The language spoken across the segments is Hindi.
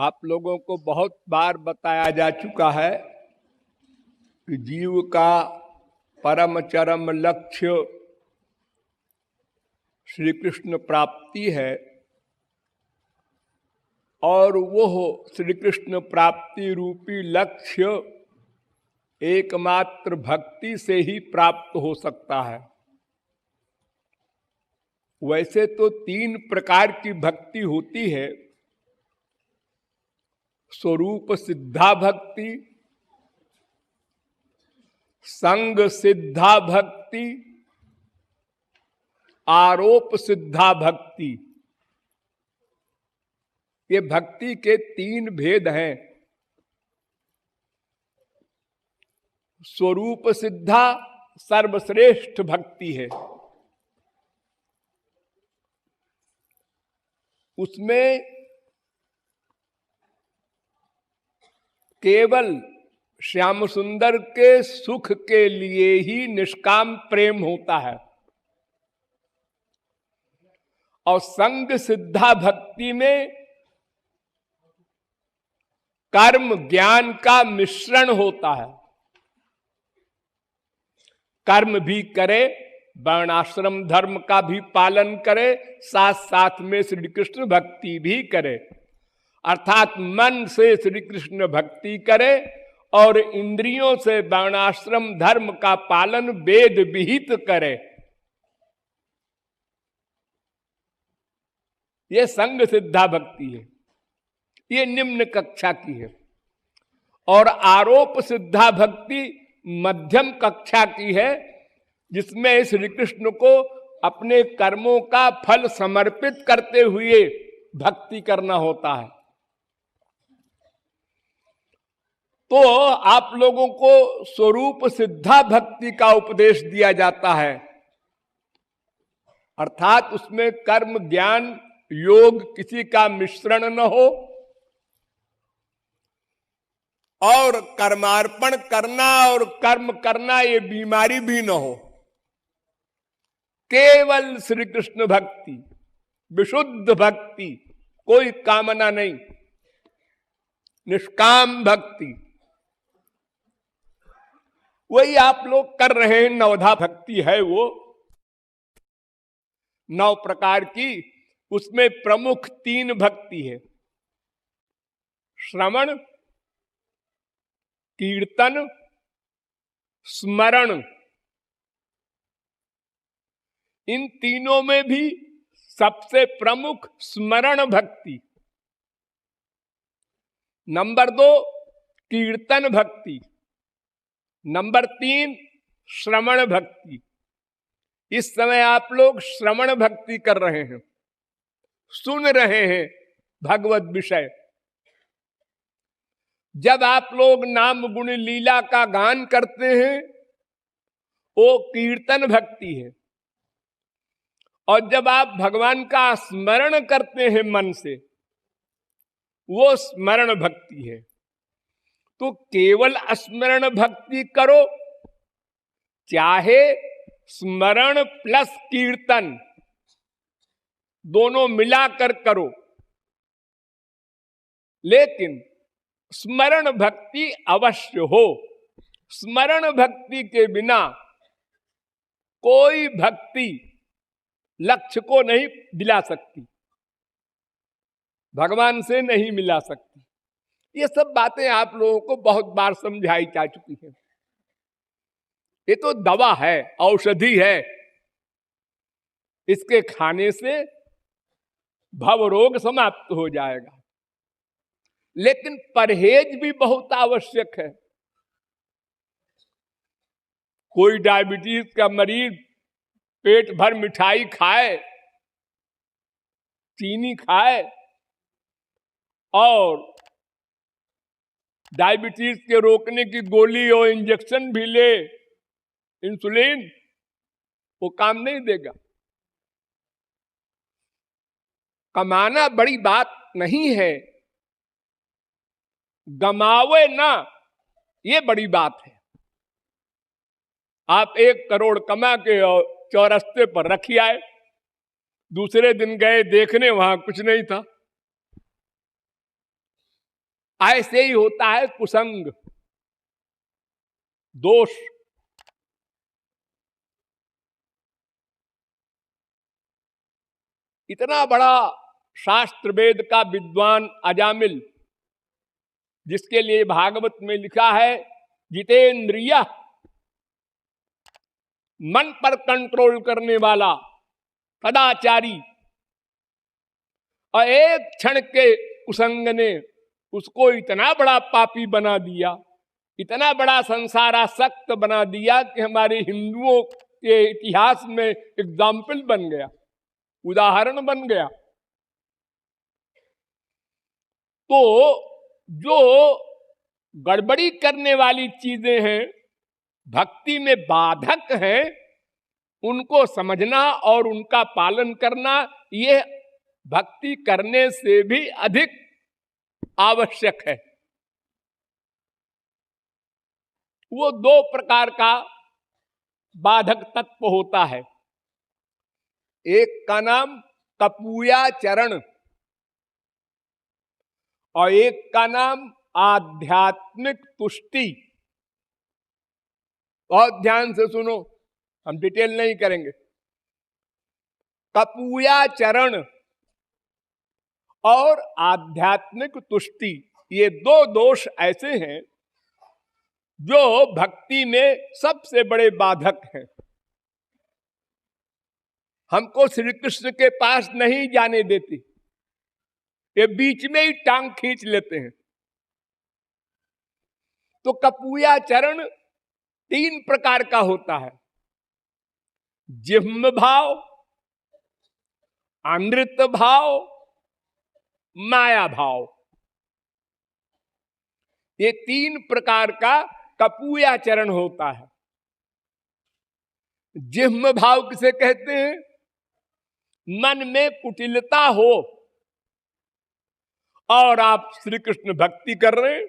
आप लोगों को बहुत बार बताया जा चुका है कि जीव का परम चरम लक्ष्य श्री कृष्ण प्राप्ति है और वह श्री कृष्ण प्राप्ति रूपी लक्ष्य एकमात्र भक्ति से ही प्राप्त हो सकता है। वैसे तो 3 प्रकार की भक्ति होती है, स्वरूप सिद्धा भक्ति, संग सिद्धा भक्ति, आरोप सिद्धा भक्ति। ये भक्ति के 3 भेद हैं। स्वरूप सिद्धा सर्वश्रेष्ठ भक्ति है। उसमें केवल श्याम सुंदर के सुख के लिए ही निष्काम प्रेम होता है। और संग सिद्धा भक्ति में कर्म ज्ञान का मिश्रण होता है। कर्म भी करे, वर्णाश्रम धर्म का भी पालन करे, साथ साथ में श्री कृष्ण भक्ति भी करे। अर्थात मन से श्री कृष्ण भक्ति करे और इंद्रियों से वर्णाश्रम धर्म का पालन वेद विहित करे। ये संग सिद्धा भक्ति है, ये निम्न कक्षा की है। और आरोप सिद्धा भक्ति मध्यम कक्षा की है, जिसमें श्री कृष्ण को अपने कर्मों का फल समर्पित करते हुए भक्ति करना होता है। तो आप लोगों को स्वरूप सिद्धा भक्ति का उपदेश दिया जाता है। अर्थात उसमें कर्म ज्ञान योग किसी का मिश्रण न हो और कर्मार्पण करना और कर्म करना ये बीमारी भी न हो। केवल श्री कृष्ण भक्ति, विशुद्ध भक्ति, कोई कामना नहीं, निष्काम भक्ति, वही आप लोग कर रहे हैं। नवधा भक्ति है वो 9 प्रकार की। उसमें प्रमुख 3 भक्ति है, श्रवण, कीर्तन, स्मरण। इन तीनों में भी सबसे प्रमुख स्मरण भक्ति। नंबर 2 कीर्तन भक्ति। नंबर 3 श्रवण भक्ति। इस समय आप लोग श्रवण भक्ति कर रहे हैं, सुन रहे हैं भगवत विषय। जब आप लोग नाम गुण लीला का गान करते हैं वो कीर्तन भक्ति है। और जब आप भगवान का स्मरण करते हैं मन से, वो स्मरण भक्ति है। तो केवल स्मरण भक्ति करो, चाहे स्मरण प्लस कीर्तन दोनों मिलाकर करो, लेकिन स्मरण भक्ति अवश्य हो। स्मरण भक्ति के बिना कोई भक्ति लक्ष्य को नहीं दिला सकती, भगवान से नहीं मिला सकती। ये सब बातें आप लोगों को बहुत बार समझाई जा चुकी हैं। ये तो दवा है, औषधि है। इसके खाने से भव रोग समाप्त हो जाएगा। लेकिन परहेज भी बहुत आवश्यक है। कोई डायबिटीज का मरीज पेट भर मिठाई खाए, चीनी खाए और डायबिटीज के रोकने की गोली और इंजेक्शन भी ले, इंसुलिन, वो काम नहीं देगा। कमाना बड़ी बात नहीं है, गमावे ना ये बड़ी बात है। आप 1 करोड़ कमा के और चौरस्ते पर रखी आए, दूसरे दिन गए देखने, वहां कुछ नहीं था। ऐसे ही होता है कुसंग, दोष। इतना बड़ा शास्त्र वेद का विद्वान अजामिल, जिसके लिए भागवत में लिखा है जितेंद्रिय, मन पर कंट्रोल करने वाला, सदाचारी, और एक क्षण के कुसंग ने उसको इतना बड़ा पापी बना दिया, इतना बड़ा संसारासक्त बना दिया कि हमारे हिंदुओं के इतिहास में एग्जाम्पल बन गया, उदाहरण बन गया। तो जो गड़बड़ी करने वाली चीजें हैं, भक्ति में बाधक हैं, उनको समझना और उनका पालन करना, ये भक्ति करने से भी अधिक आवश्यक है। वो दो प्रकार का बाधक तत्व होता है। एक का नाम कपूयाचरण और एक का नाम आध्यात्मिक तुष्टि। बहुत ध्यान से सुनो, हम डिटेल नहीं करेंगे। कपूयाचरण और आध्यात्मिक तुष्टि, ये दो दोष ऐसे हैं जो भक्ति में सबसे बड़े बाधक हैं। हमको श्री कृष्ण के पास नहीं जाने देती, ये बीच में ही टांग खींच लेते हैं। तो कपूयाचरण 3 प्रकार का होता है। जिह्म भाव, अमृत भाव, माया भाव। ये 3 प्रकार का कपूयाचरण होता है। जिह्म भाव किसे कहते हैं? मन में कुटिलता हो और आप श्री कृष्ण भक्ति कर रहे हैं,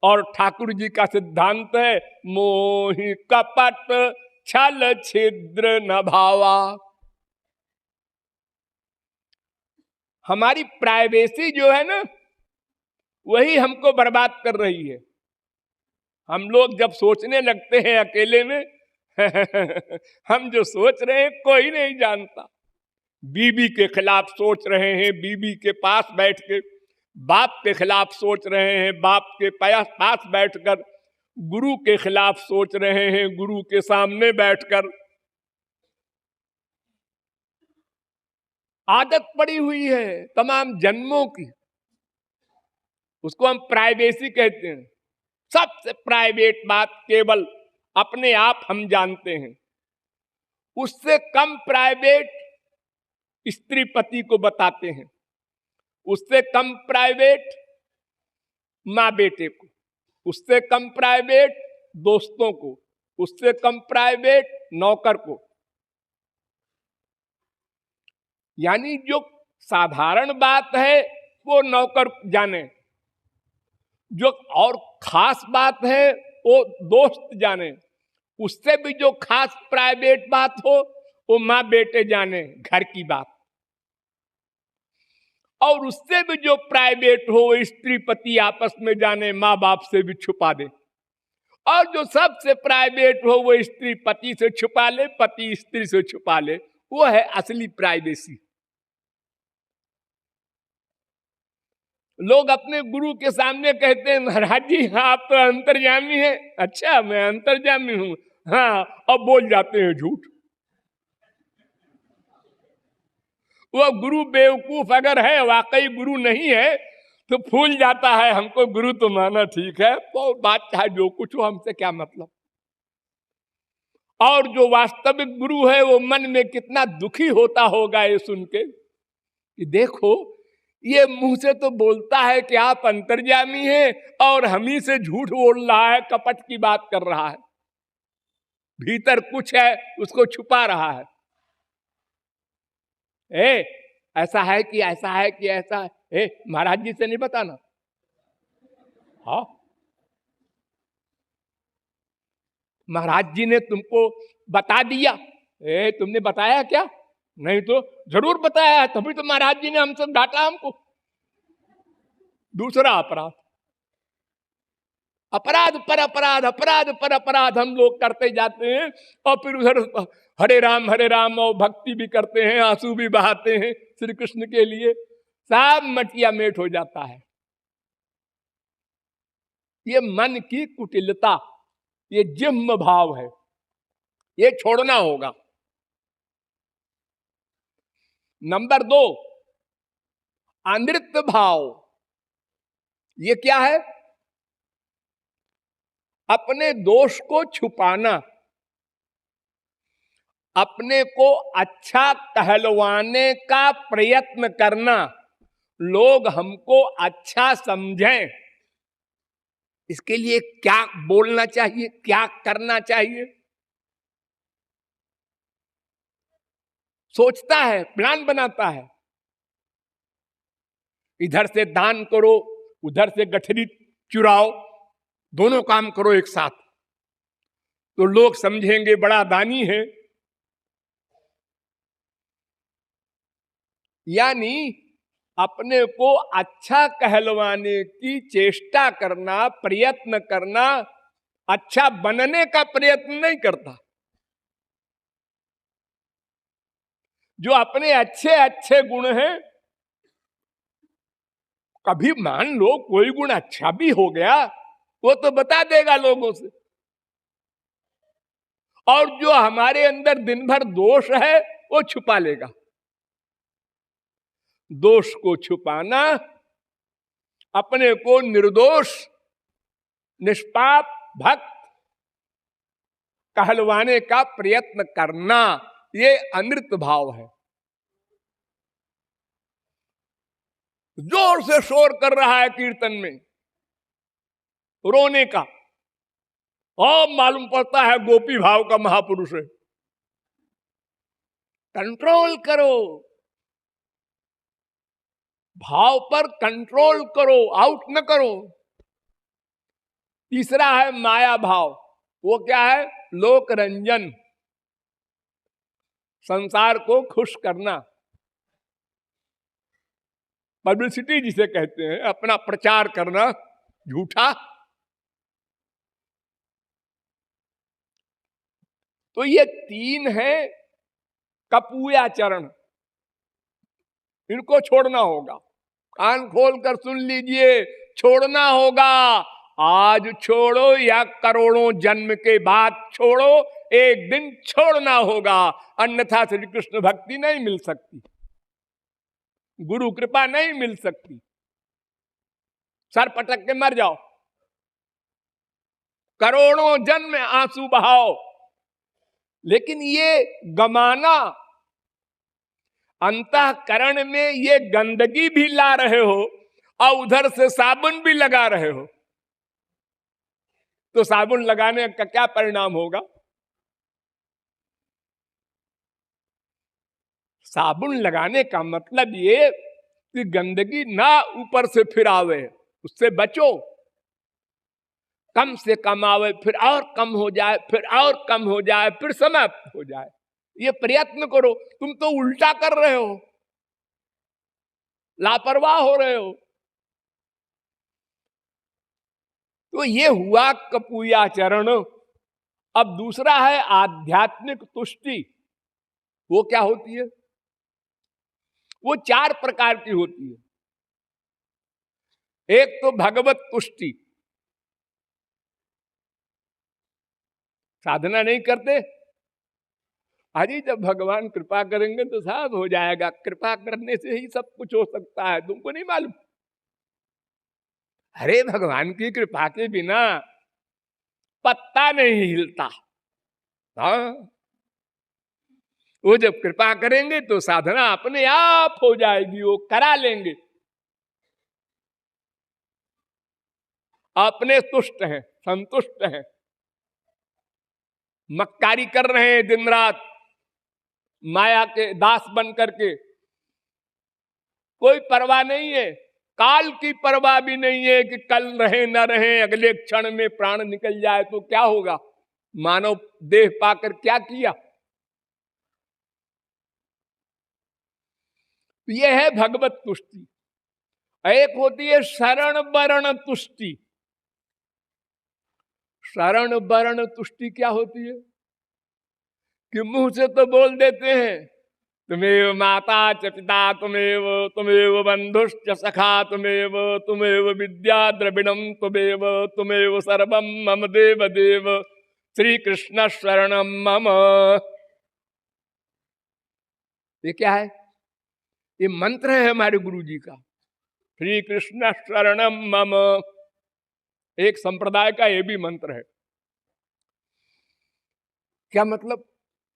और ठाकुर जी का सिद्धांत है मोहि कपट छल छिद्र न भावा। हमारी प्राइवेसी जो है ना, वही हमको बर्बाद कर रही है। हम लोग जब सोचने लगते हैं अकेले में हम जो सोच रहे हैं कोई नहीं जानता। बीबी के खिलाफ सोच रहे हैं, बीबी के पास बैठ के, बाप के खिलाफ सोच रहे हैं, बाप के पास बैठकर, गुरु के खिलाफ सोच रहे हैं, गुरु के सामने बैठकर। आदत पड़ी हुई है तमाम जन्मों की, उसको हम प्राइवेसी कहते हैं। सबसे प्राइवेट बात केवल अपने आप हम जानते हैं। उससे कम प्राइवेट स्त्री पति को बताते हैं, उससे कम प्राइवेट माँ बेटे को, उससे कम प्राइवेट दोस्तों को, उससे कम प्राइवेट नौकर को। यानी जो साधारण बात है वो नौकर जाने, जो और खास बात है वो दोस्त जाने, उससे भी जो खास प्राइवेट बात हो वो माँ बेटे जाने, घर की बात। और उससे भी जो प्राइवेट हो वो स्त्री पति आपस में जाने, माँ बाप से भी छुपा दे। और जो सबसे प्राइवेट हो वो स्त्री पति से छुपा ले, पति स्त्री से छुपा ले, वो है असली प्राइवेसी। लोग अपने गुरु के सामने कहते हैं महाराज जी आप तो अंतर्यामी हैं। अच्छा मैं अंतर्यामी हूं, हाँ, अब बोल जाते हैं झूठ। वो गुरु बेवकूफ अगर है, वाकई गुरु नहीं है, तो फूल जाता है हमको गुरु तो माना ठीक है, तो बात चाहे जो कुछ हो, हमसे क्या मतलब। और जो वास्तविक गुरु है वो मन में कितना दुखी होता होगा ये सुन के कि देखो ये मुंह से तो बोलता है कि आप अंतर्यामी हैं और हम ही से झूठ बोल रहा है, कपट की बात कर रहा है, भीतर कुछ है उसको छुपा रहा है। ऐसा है कि ऐसा है कि ऐसा है, महाराज जी से नहीं बताना। हाँ, महाराज जी ने तुमको बता दिया। तुमने बताया क्या? नहीं तो जरूर बताया है, तभी तो महाराज जी ने हमसे डांटा हमको। दूसरा अपराध, अपराध पर अपराध, अपराध पर अपराध हम लोग करते जाते हैं और फिर उधर हरे राम और भक्ति भी करते हैं, आंसू भी बहाते हैं श्री कृष्ण के लिए, सब मटिया मेट हो जाता है। ये मन की कुटिलता, ये जिह्म भाव है, ये छोड़ना होगा। नंबर 2, अनृत भाव। ये क्या है? अपने दोष को छुपाना, अपने को अच्छा कहलवाने का प्रयत्न करना, लोग हमको अच्छा समझें, इसके लिए क्या बोलना चाहिए, क्या करना चाहिए, सोचता है, प्लान बनाता है। इधर से दान करो, उधर से गठरी चुराओ, दोनों काम करो एक साथ, तो लोग समझेंगे बड़ा दानी है। यानी अपने को अच्छा कहलवाने की चेष्टा करना, प्रयत्न करना, अच्छा बनने का प्रयत्न नहीं करता। जो अपने अच्छे अच्छे गुण हैं, कभी मान लो कोई गुण अच्छा भी हो गया, वो तो बता देगा लोगों से, और जो हमारे अंदर दिन भर दोष है वो छुपा लेगा। दोष को छुपाना, अपने को निर्दोष निष्पाप भक्त कहलवाने का प्रयत्न करना, ये अनृत भाव है। जोर से शोर कर रहा है कीर्तन में, रोने का, और मालूम पड़ता है गोपी भाव का महापुरुष है। कंट्रोल करो, भाव पर कंट्रोल करो, आउट न करो। तीसरा है माया भाव। वो क्या है? लोक रंजन, संसार को खुश करना, पब्लिसिटी जिसे कहते हैं, अपना प्रचार करना झूठा। तो ये 3 है कपूयाचरण, इनको छोड़ना होगा। कान खोल कर सुन लीजिए, छोड़ना होगा। आज छोड़ो या करोड़ों जन्म के बाद छोड़ो, एक दिन छोड़ना होगा, अन्यथा श्री कृष्ण भक्ति नहीं मिल सकती, गुरु कृपा नहीं मिल सकती। सर पटक के मर जाओ, करोड़ों जन्म आंसू बहाओ, लेकिन ये गमाना, अंतःकरण में ये गंदगी भी ला रहे हो और उधर से साबुन भी लगा रहे हो, तो साबुन लगाने का क्या परिणाम होगा? साबुन लगाने का मतलब ये कि गंदगी ना ऊपर से फिर आवे, उससे बचो। कम से कम आवे, फिर और कम हो जाए, फिर और कम हो जाए, फिर समाप्त हो जाए, ये प्रयत्न करो। तुम तो उल्टा कर रहे हो, लापरवाह हो रहे हो। तो ये हुआ कपूयाचरण। अब दूसरा है आध्यात्मिक तुष्टि। वो क्या होती है? वो 4 प्रकार की होती है। एक तो भगवत तुष्टि, साधना नहीं करते, अरे जब भगवान कृपा करेंगे तो सब हो जाएगा, कृपा करने से ही सब कुछ हो सकता है, तुमको नहीं मालूम? अरे भगवान की कृपा के बिना पत्ता नहीं हिलता। हाँ, वो जब कृपा करेंगे तो साधना अपने आप हो जाएगी, वो करा लेंगे। अपने तुष्ट हैं, संतुष्ट हैं, मक्कारी कर रहे हैं दिन रात माया के दास बन करके, कोई परवाह नहीं है, काल की परवाह भी नहीं है कि कल रहे न रहे, अगले क्षण में प्राण निकल जाए तो क्या होगा, मानव देह पाकर क्या किया। यह है भगवत तुष्टि। एक होती है शरण वरण तुष्टि। शरण वरण तुष्टि क्या होती है कि मुंह से तो बोल देते हैं तुमेव माता च पिता तुमेव तुमेव बंधुश्च सखा तुमेव विद्या द्रविणम तुमेव सर्वम मम देव देव श्री कृष्ण शरणम मम। ये क्या है? ये मंत्र है हमारे गुरु जी का, श्री कृष्ण शरणम मम। एक संप्रदाय का ये भी मंत्र है। क्या मतलब?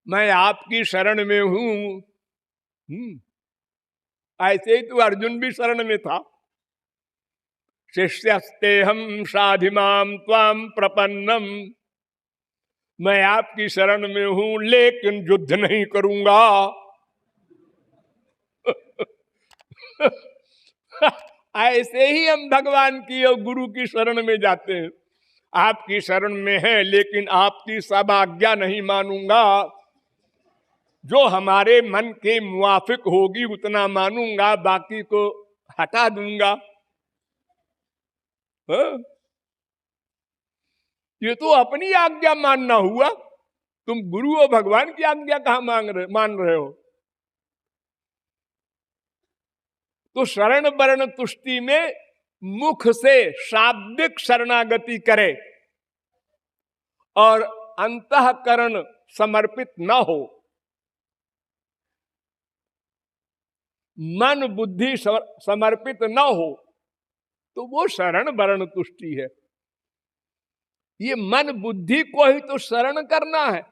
मैं आपकी शरण में हूं। ऐसे ही तो अर्जुन भी शरण में था। शिष्यस्ते हम साधिमाम त्वाम प्रपन्नम, मैं आपकी शरण में हूं लेकिन युद्ध नहीं करूंगा। ऐसे ही हम भगवान की और गुरु की शरण में जाते हैं। आपकी शरण में है लेकिन आपकी सब आज्ञा नहीं मानूंगा, जो हमारे मन के मुआफिक होगी उतना मानूंगा, बाकी को हटा दूंगा। हाँ? ये तो अपनी आज्ञा मानना हुआ, तुम गुरु और भगवान की आज्ञा कहां मान रहे हो? तो शरण वरण तुष्टि में मुख से शाब्दिक शरणागति करे और अंतःकरण समर्पित न हो, मन बुद्धि समर्पित न हो, तो वो शरण वरण तुष्टि है। ये मन बुद्धि को ही तो शरण करना है।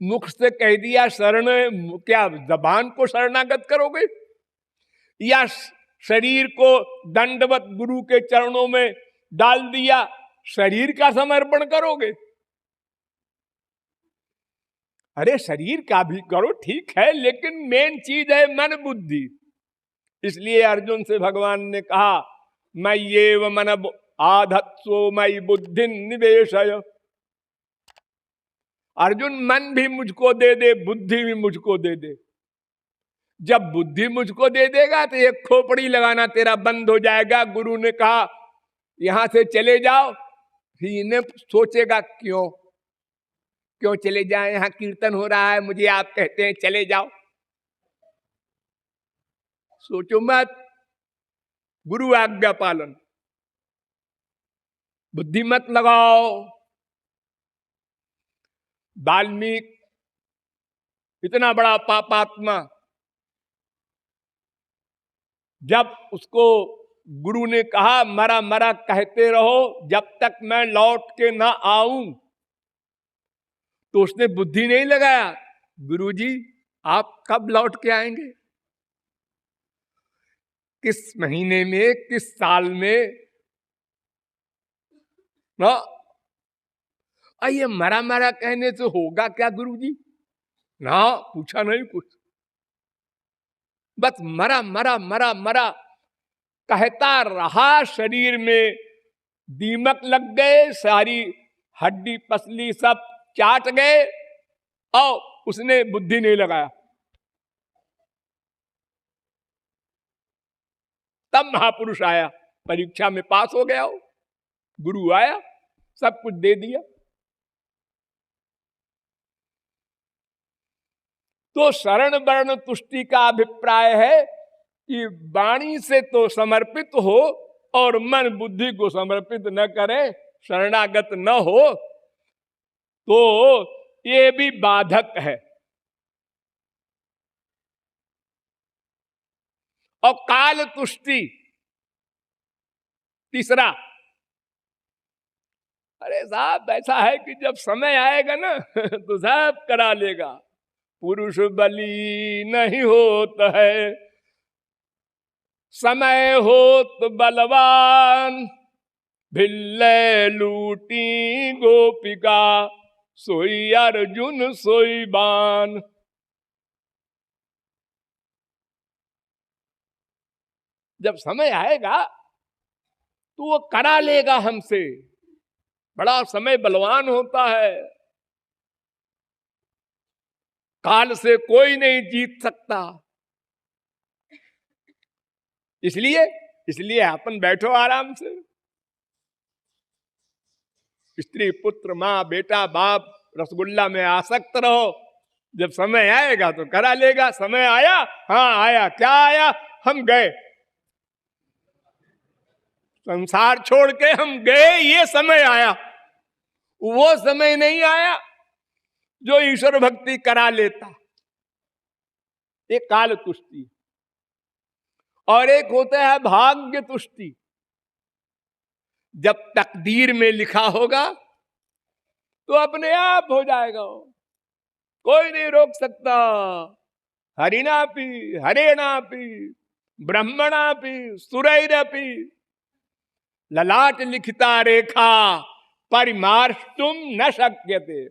मुख से कह दिया शरण, क्या जबान को शरणागत करोगे? या शरीर को दंडवत गुरु के चरणों में डाल दिया, शरीर का समर्पण करोगे? अरे शरीर का भी करो, ठीक है, लेकिन मेन चीज है मन बुद्धि। इसलिए अर्जुन से भगवान ने कहा मैं ये व मन आधत्सो मई बुद्धि निवेशय। अर्जुन मन भी मुझको दे दे, बुद्धि भी मुझको दे दे। जब बुद्धि मुझको दे देगा तो एक खोपड़ी लगाना तेरा बंद हो जाएगा। गुरु ने कहा यहां से चले जाओ, फिर इन्हें सोचेगा क्यों क्यों चले जाए, यहां कीर्तन हो रहा है, मुझे आप कहते हैं चले जाओ। सोचो मत, गुरु आज्ञा पालन, बुद्धि मत लगाओ। वाल्मीकि इतना बड़ा पापात्मा, जब उसको गुरु ने कहा मरा मरा कहते रहो जब तक मैं लौट के ना आऊं, तो उसने बुद्धि नहीं लगाया गुरुजी आप कब लौट के आएंगे, किस महीने में, किस साल में ना। ये मरा मरा कहने से होगा क्या गुरुजी? ना, पूछा नहीं कुछ, बस मरा मरा मरा मरा कहता रहा। शरीर में दीमक लग गए, सारी हड्डी पसली सब चाट गए और उसने बुद्धि नहीं लगाया। तब महापुरुष आया, परीक्षा में पास हो गया हो, गुरु आया, सब कुछ दे दिया। तो शरण वर्ण तुष्टि का अभिप्राय है कि वाणी से तो समर्पित हो और मन बुद्धि को समर्पित न करे, शरणागत न हो, तो ये भी बाधक है। और काल तुष्टि तीसरा, अरे साहब ऐसा है कि जब समय आएगा ना तो सब करा लेगा। पुरुष बली नहीं होता है, समय होत बलवान, भिल्ले लूटी गोपिका, सोई अर्जुन सोई बान। जब समय आएगा तो वो करा लेगा हमसे, बड़ा समय बलवान होता है, काल से कोई नहीं जीत सकता। इसलिए इसलिए अपन बैठो आराम से, स्त्री पुत्र माँ बेटा बाप रसगुल्ला में आसक्त रहो, जब समय आएगा तो करा लेगा। समय आया, हाँ आया, क्या आया, हम गए, संसार छोड़ के हम गए, ये समय आया। वो समय नहीं आया जो ईश्वर भक्ति करा लेता। एक काल तुष्टि और एक होता है भाग्य तुष्टि। जब तकदीर में लिखा होगा तो अपने आप हो जाएगा, कोई नहीं रोक सकता। हरिणापि हरेणापि ब्रह्मणापि सुरैरपि ललाट लिखिता रेखा परिमार्ष्टुम न शक्यते।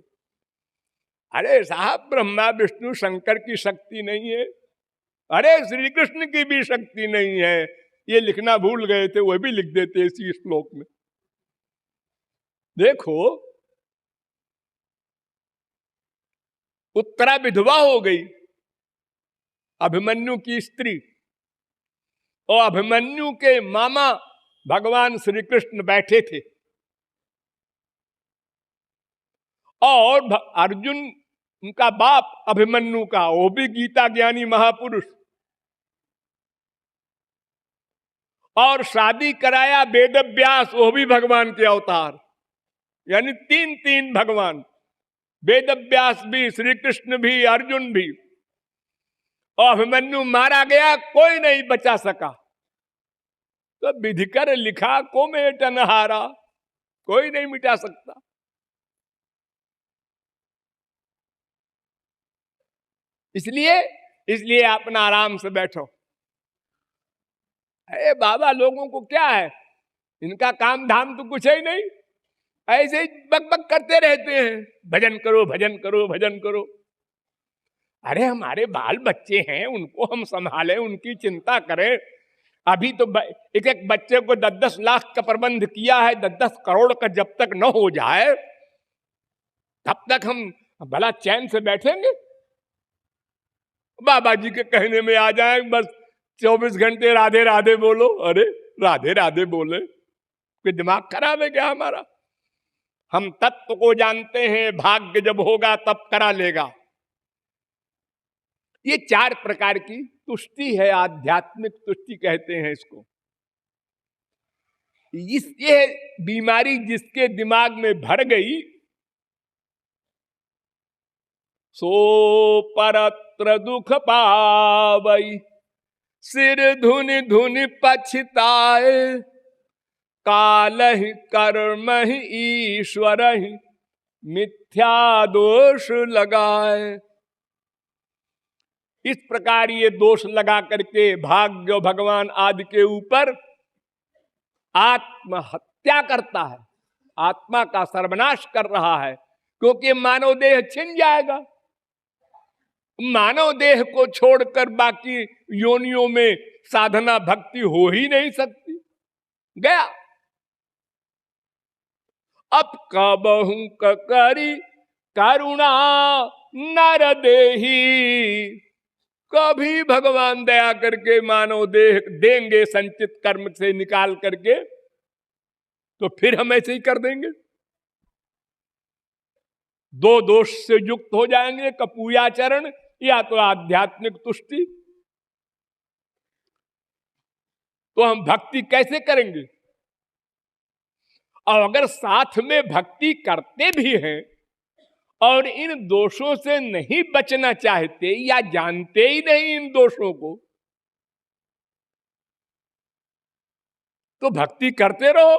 अरे साहब, ब्रह्मा विष्णु शंकर की शक्ति नहीं है, अरे श्री कृष्ण की भी शक्ति नहीं है। ये लिखना भूल गए थे, वह भी लिख देते इसी श्लोक में। देखो, उत्तरा विधवा हो गई, अभिमन्यु की स्त्री, और अभिमन्यु के मामा भगवान श्री कृष्ण बैठे थे, और अर्जुन उनका बाप अभिमन्यु का, वो भी गीता ज्ञानी महापुरुष, और शादी कराया वेद व्यास, वो भी भगवान के अवतार, यानी तीन तीन भगवान, वेद व्यास भी, श्री कृष्ण भी, अर्जुन भी। और अभिमन्यु मारा गया, कोई नहीं बचा सका। तो विधिकर लिखा को मेटन हारा, कोई नहीं मिटा सकता। इसलिए अपना आराम से बैठो। अरे बाबा, लोगों को क्या है, इनका काम धाम तो कुछ ही नहीं, ऐसे ही बकबक करते रहते हैं, भजन करो भजन करो भजन करो। अरे हमारे बाल बच्चे हैं, उनको हम संभालें, उनकी चिंता करें। अभी तो एक एक बच्चे को 10-10 लाख का प्रबंध किया है, 10-10 करोड़ का जब तक न हो जाए तब तक हम भला चैन से बैठेंगे? बाबा जी के कहने में आ जाए, बस 24 घंटे राधे राधे बोलो। अरे राधे राधे बोले, कोई दिमाग खराब है क्या हमारा? हम तत्व को जानते हैं, भाग्य जब होगा तब करा लेगा। ये 4 प्रकार की तुष्टि है, आध्यात्मिक तुष्टि कहते हैं इसको। ये बीमारी जिसके दिमाग में भर गई, सो परत्र दुख पावई, सिर धुन धुन पछताए, काल ही कर्म ही ईश्वर ही मिथ्या दोष लगाए। इस प्रकार ये दोष लगा करके भाग्य भगवान आदि के ऊपर आत्महत्या करता है, आत्मा का सर्वनाश कर रहा है, क्योंकि मानव देह छिन जाएगा। मानव देह को छोड़कर बाकी योनियों में साधना भक्ति हो ही नहीं सकती। गया। अब कबहू करी करुणा नर देही, कभी भगवान दया करके मानव देह देंगे संचित कर्म से निकाल करके, तो फिर हम ऐसे ही कर देंगे। 2 दोष से युक्त हो जाएंगे, कपूयाचरण या तो आध्यात्मिक तुष्टि। तो हम भक्ति कैसे करेंगे? और अगर साथ में भक्ति करते भी हैं और इन दोषों से नहीं बचना चाहते या जानते ही नहीं इन दोषों को, तो भक्ति करते रहो।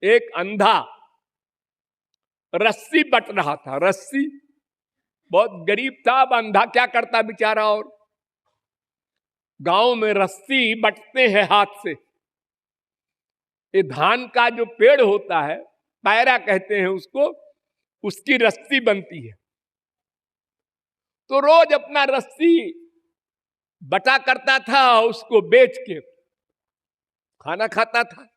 एक अंधा रस्सी बट रहा था, रस्सी, बहुत गरीब था। अब अंधा क्या करता बेचारा, और गांव में रस्सी बटते हैं हाथ से। ये धान का जो पेड़ होता है, पैरा कहते हैं उसको, उसकी रस्सी बनती है। तो रोज अपना रस्सी बटा करता था, उसको बेच के खाना खाता था।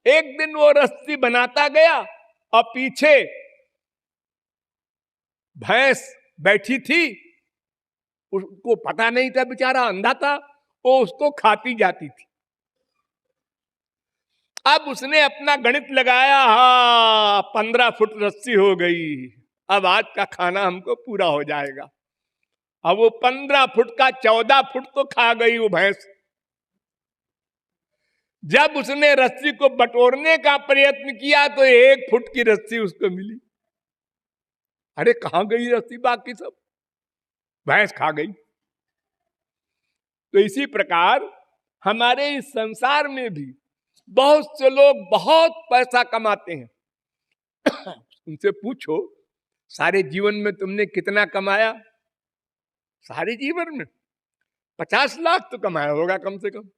एक दिन वो रस्सी बनाता गया और पीछे भैंस बैठी थी, उसको पता नहीं था, बेचारा अंधा था, वो उसको खाती जाती थी। अब उसने अपना गणित लगाया, हा 15 फुट रस्सी हो गई, अब आज का खाना हमको पूरा हो जाएगा। अब वो 15 फुट का 14 फुट तो खा गई वो भैंस। जब उसने रस्सी को बटोरने का प्रयत्न किया तो 1 फुट की रस्सी उसको मिली। अरे कहां गई रस्सी, बाकी सब भैंस खा गई। तो इसी प्रकार हमारे इस संसार में भी बहुत से लोग बहुत पैसा कमाते हैं। उनसे पूछो सारे जीवन में तुमने कितना कमाया? सारे जीवन में 50 लाख तो कमाया होगा कम से कम।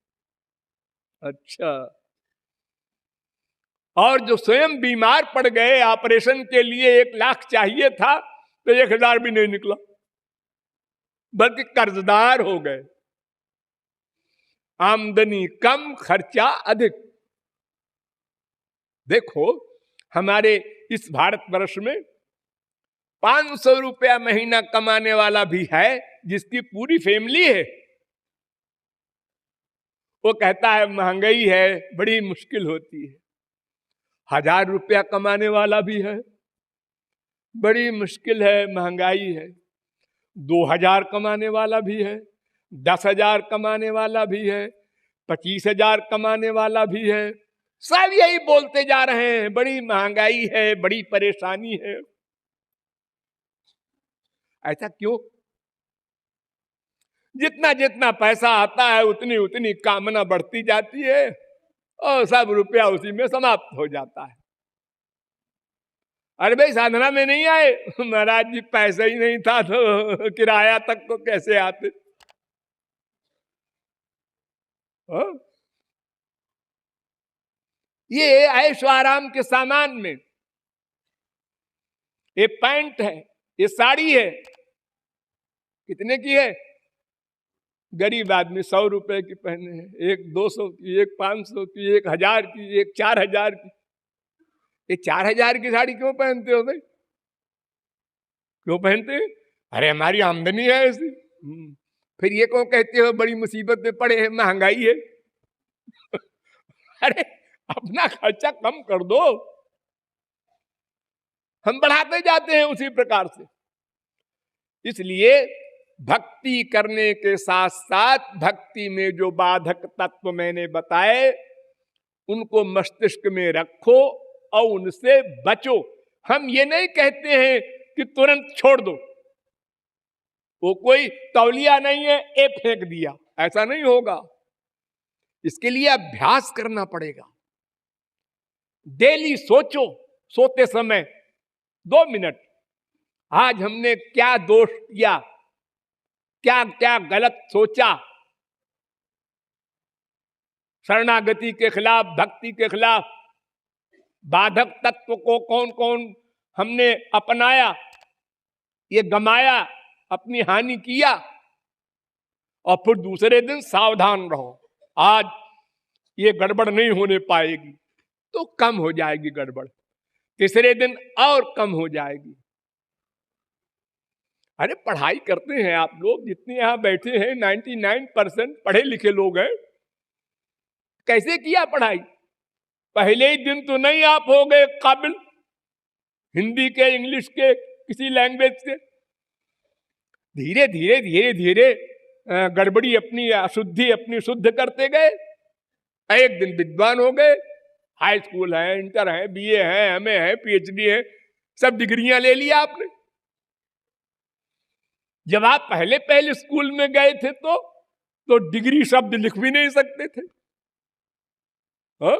अच्छा, और जो स्वयं बीमार पड़ गए, ऑपरेशन के लिए 1 लाख चाहिए था तो 1000 भी नहीं निकला, बल्कि कर्जदार हो गए। आमदनी कम, खर्चा अधिक। देखो हमारे इस भारतवर्ष में 500 रुपया महीना कमाने वाला भी है जिसकी पूरी फैमिली है। वो कहता है महंगाई है, बड़ी मुश्किल होती है। 1000 रुपया कमाने वाला भी है, बड़ी मुश्किल है, महंगाई है। 2000 कमाने वाला भी है, 10,000 कमाने वाला भी है, 25,000 कमाने वाला भी है। सब यही बोलते जा रहे हैं बड़ी महंगाई है, बड़ी परेशानी है। ऐसा क्यों? जितना जितना पैसा आता है उतनी उतनी कामना बढ़ती जाती है और सब रुपया उसी में समाप्त हो जाता है। अरे भाई साधना में नहीं आए, महाराज जी पैसा ही नहीं था तो किराया तक को कैसे आते? हाँ? ये ऐशो आराम के सामान में, ये पैंट है, ये साड़ी है, कितने की है? गरीब आदमी 100 रुपए की पहने हैं, एक 200 की, एक 500 की, एक 1000 की, एक 4000 की। ये 4000 की साड़ी क्यों पहनते हो भाई? क्यों पहनते हैं? अरे हमारी आमदनी है ऐसी। फिर ये क्यों कहते हो बड़ी मुसीबत में पड़े हैं, महंगाई है? अरे अपना खर्चा कम कर दो। हम बढ़ाते जाते हैं उसी प्रकार से। इसलिए भक्ति करने के साथ साथ भक्ति में जो बाधक तत्व मैंने बताए उनको मस्तिष्क में रखो और उनसे बचो। हम ये नहीं कहते हैं कि तुरंत छोड़ दो, वो कोई तौलिया नहीं है ए फेंक दिया, ऐसा नहीं होगा। इसके लिए अभ्यास करना पड़ेगा। डेली सोचो, सोते समय 2 मिनट, आज हमने क्या दोष किया, क्या क्या गलत सोचा, शरणागति के खिलाफ, भक्ति के खिलाफ बाधक तत्व को कौन कौन हमने अपनाया, ये गमाया, अपनी हानि किया। और फिर दूसरे दिन सावधान रहो, आज ये गड़बड़ नहीं होने पाएगी तो कम हो जाएगी गड़बड़, तीसरे दिन और कम हो जाएगी। अरे पढ़ाई करते हैं आप लोग, जितने यहां बैठे हैं 99% पढ़े लिखे लोग हैं। कैसे किया पढ़ाई? पहले ही दिन तो नहीं आप हो गए काबिल हिंदी के, इंग्लिश के, किसी लैंग्वेज के। धीरे धीरे धीरे धीरे गड़बड़ी अपनी, अशुद्धि अपनी शुद्ध करते गए, एक दिन विद्वान हो गए। हाई स्कूल है, इंटर है, बीए है, एमए है, पीएचडी है, सब डिग्रियां ले लिया आपने। जब आप पहले पहले स्कूल में गए थे तो डिग्री शब्द लिख भी नहीं सकते थे। हाँ?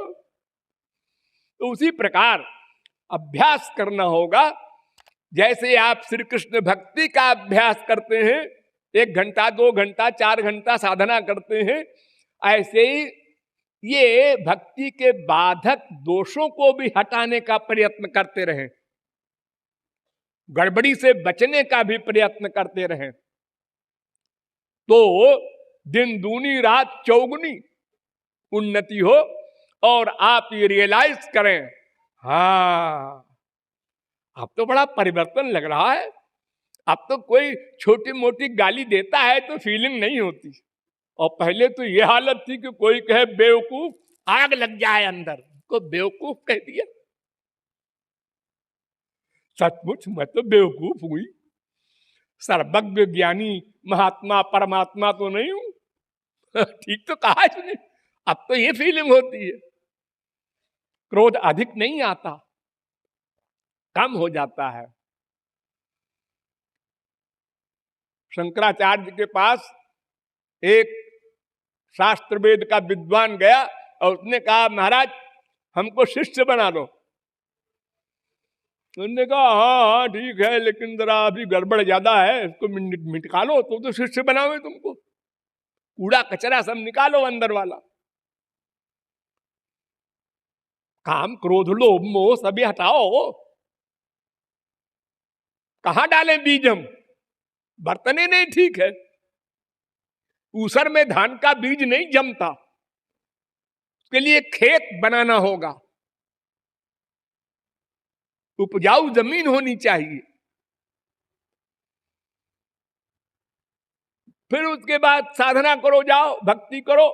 तो उसी प्रकार अभ्यास करना होगा। जैसे आप श्री कृष्ण भक्ति का अभ्यास करते हैं, 1 घंटा 2 घंटा 4 घंटा साधना करते हैं, ऐसे ही ये भक्ति के बाधक दोषों को भी हटाने का प्रयत्न करते रहें, गड़बड़ी से बचने का भी प्रयत्न करते रहें। तो दिन दूनी रात चौगुनी उन्नति हो और आप ये रियलाइज करें, हाँ अब तो बड़ा परिवर्तन लग रहा है। अब तो कोई छोटी मोटी गाली देता है तो फीलिंग नहीं होती, और पहले तो ये हालत थी कि कोई कहे बेवकूफ, आग लग जाए अंदर, को बेवकूफ कह दिया। सचमुच मैं तो बेवकूफ हुई, सर्वज्ञ ज्ञानी महात्मा परमात्मा तो नहीं हूं। ठीक तो कहा इसने। अब तो ये फीलिंग होती है। क्रोध अधिक नहीं आता, कम हो जाता है। शंकराचार्य के पास एक शास्त्र वेद का विद्वान गया और उसने कहा महाराज हमको शिष्य बना दो। उन्होंने कहा हाँ हाँ ठीक है, लेकिन जरा अभी गड़बड़ ज्यादा है, इसको निकालो तो शिष्य बनाओगे तुमको, कूड़ा कचरा सब निकालो अंदर वाला, काम क्रोध लोभ मोह सभी हटाओ। कहां डालें बीज हम, बर्तने नहीं ठीक है, ऊसर में धान का बीज नहीं जमता, उसके लिए खेत बनाना होगा, उपजाऊ जमीन होनी चाहिए। फिर उसके बाद साधना करो, जाओ भक्ति करो।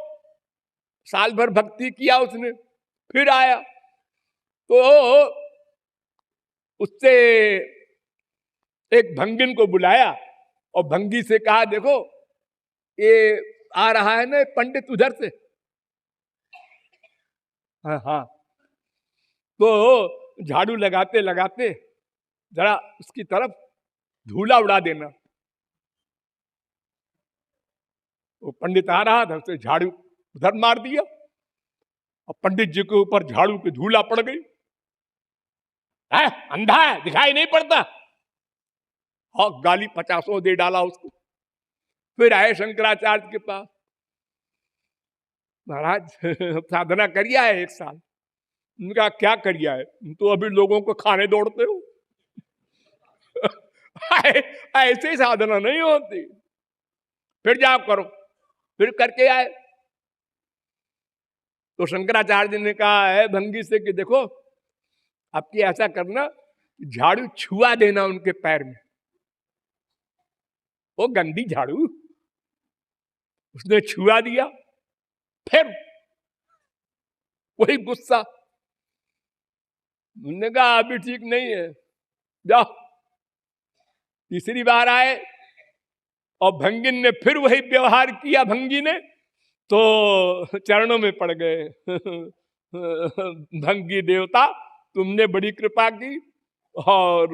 साल भर भक्ति किया उसने, फिर आया तो उससे एक भंगिन को बुलाया और भंगी से कहा देखो ये आ रहा है ना पंडित उधर से। हाँ हाँ, तो झाड़ू लगाते लगाते जरा उसकी तरफ धूला उड़ा देना। वो पंडित आ रहा था, उससे झाड़ू उधर मार दिया और पंडित जी के ऊपर झाड़ू की धूला पड़ गई। अंधा है, दिखाई नहीं पड़ता। और गाली 50 दे डाला उसको। फिर आए शंकराचार्य के पास, महाराज साधना करिया है 1 साल। उनका क्या करिया है, तो अभी लोगों को खाने दौड़ते हो। ऐसे साधना नहीं होती। फिर जाओ करो, फिर करके आए तो शंकराचार्य ने कहा है भंगी से कि देखो आपकी ऐसा करना, झाड़ू छुआ देना उनके पैर में। वो गंदी झाड़ू उसने छुआ दिया, फिर वही गुस्सा। उन्होंने कहा अभी ठीक नहीं है, जाओ। तीसरी बार आए और भंगिन ने फिर वही व्यवहार किया। भंगी ने तो चरणों में पड़ गए। भंगी देवता तुमने बड़ी कृपा की और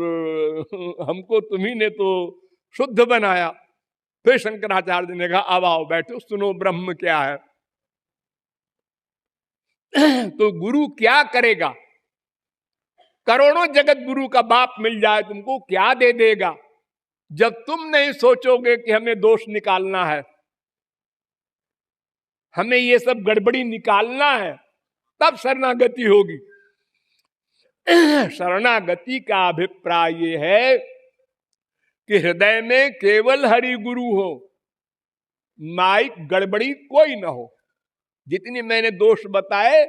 हमको तुम्ही ने तो शुद्ध बनाया। फिर शंकराचार्य ने कहा अब आओ बैठो, सुनो ब्रह्म क्या है। तो गुरु क्या करेगा, करोड़ों जगत गुरु का बाप मिल जाए तुमको, क्या दे देगा जब तुम नहीं सोचोगे कि हमें दोष निकालना है, हमें ये सब गड़बड़ी निकालना है, तब शरणागति होगी। शरणागति का अभिप्राय ये है कि हृदय में केवल हरि गुरु हो, माइक गड़बड़ी कोई ना हो। जितनी मैंने दोष बताए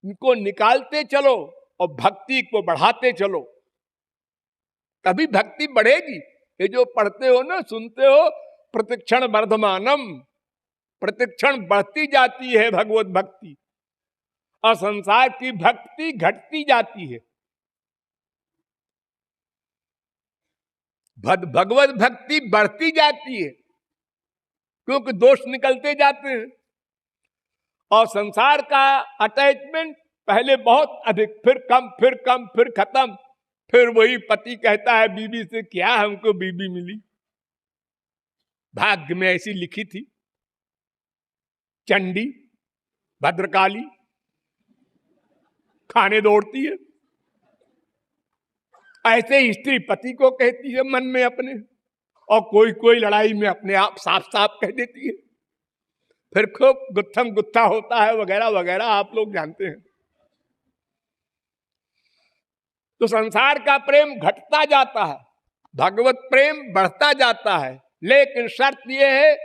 इनको निकालते चलो और भक्ति को बढ़ाते चलो, तभी भक्ति बढ़ेगी। ये जो पढ़ते हो ना, सुनते हो, प्रतिक्षण वर्धमानम, प्रतिक्षण बढ़ती जाती है भगवत भक्ति, और संसार की भक्ति घटती जाती है। भगवत भक्ति बढ़ती जाती है क्योंकि दोष निकलते जाते हैं। और संसार का अटैचमेंट पहले बहुत अधिक, फिर कम, फिर कम, फिर खत्म। फिर वही पति कहता है बीबी से क्या हमको बीबी मिली, भाग्य में ऐसी लिखी थी, चंडी भद्रकाली खाने दौड़ती है। ऐसे स्त्री पति को कहती है मन में अपने, और कोई कोई लड़ाई में अपने आप साफ साफ कह देती है। फिर खूब गुत्थम गुत्था होता है वगैरह वगैरह, आप लोग जानते हैं। तो संसार का प्रेम घटता जाता है, भगवत प्रेम बढ़ता जाता है। लेकिन शर्त यह है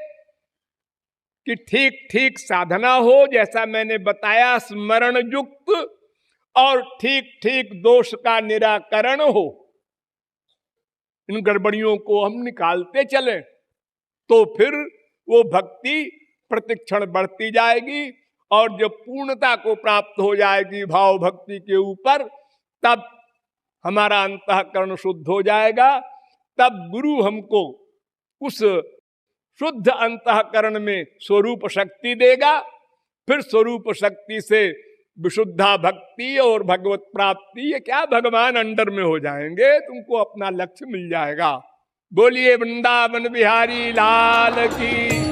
कि ठीक ठीक साधना हो, जैसा मैंने बताया, स्मरण युक्त, और ठीक ठीक दोष का निराकरण हो। इन गड़बड़ियों को हम निकालते चलें तो फिर वो भक्ति प्रतिक्षण बढ़ती जाएगी और जब पूर्णता को प्राप्त हो जाएगी भाव भक्ति के ऊपर, तब हमारा अंतःकरण शुद्ध हो जाएगा। तब गुरु हमको उस शुद्ध अंतःकरण में स्वरूप शक्ति देगा। फिर स्वरूप शक्ति से विशुद्धा भक्ति और भगवत प्राप्ति, ये क्या भगवान अंडर में हो जाएंगे, तुमको अपना लक्ष्य मिल जाएगा। बोलिए वृंदावन बिहारी लाल की।